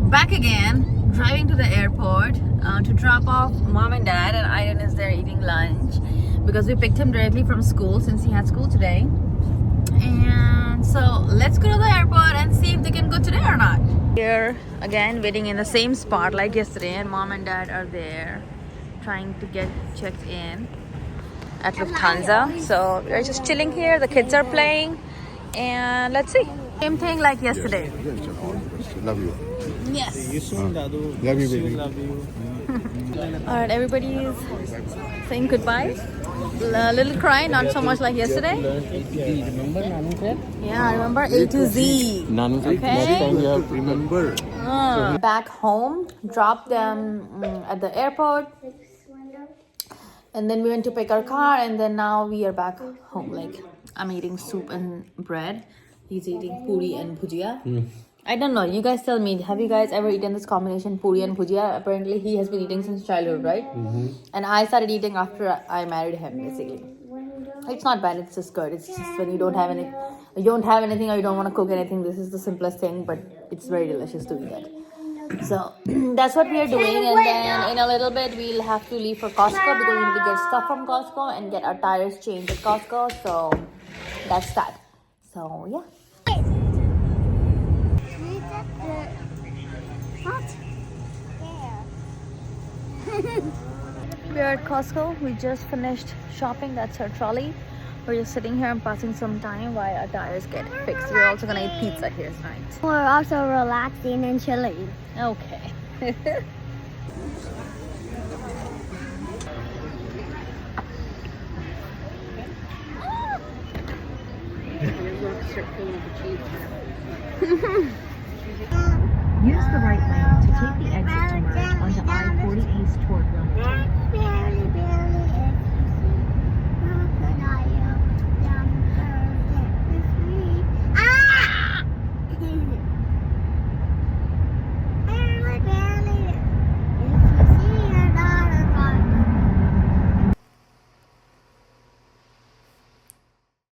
back again, driving to the airport to drop off mom and dad, and Aiden is there eating lunch because we picked him directly from school since he had school today. And so let's go to the airport and see if they can go today or not. Here again, waiting in the same spot like yesterday, and mom and dad are there trying to get checked in at Lufthansa. So we're just chilling here, the kids are playing, and let's see. Same thing like yesterday. Love you. Yes. See you soon, Dadu. Love you, baby. Love you. Alright, everybody is saying goodbye. A little cry, not so much like yesterday. Remember Nanu said? Yeah, I remember A to Z. Nanu said Okay. next time you have to remember. Back home, dropped them at the airport, and then we went to pick our car, and then now we are back home. Like, I'm eating soup and bread. He's eating puri and bhujia. I don't know. You guys tell me. Have you guys ever eaten this combination, puri and bhujia? Apparently, he has been eating since childhood, right? And I started eating after I married him, basically. It's not bad. It's just good. It's just when you don't have anything, or you don't want to cook anything. This is the simplest thing, but it's very delicious to eat it. So that's what we are doing, and then in a little bit we'll have to leave for Costco because we need to get stuff from Costco and get our tires changed at Costco. So that's that. So yeah. We're at Costco. We just finished shopping. That's our trolley. We're just sitting here and passing some time while our tires get fixed. We're also gonna eat pizza here tonight. We're also relaxing and chilling. Okay. Use the right lane to take the exit to merge onto I-40 East toward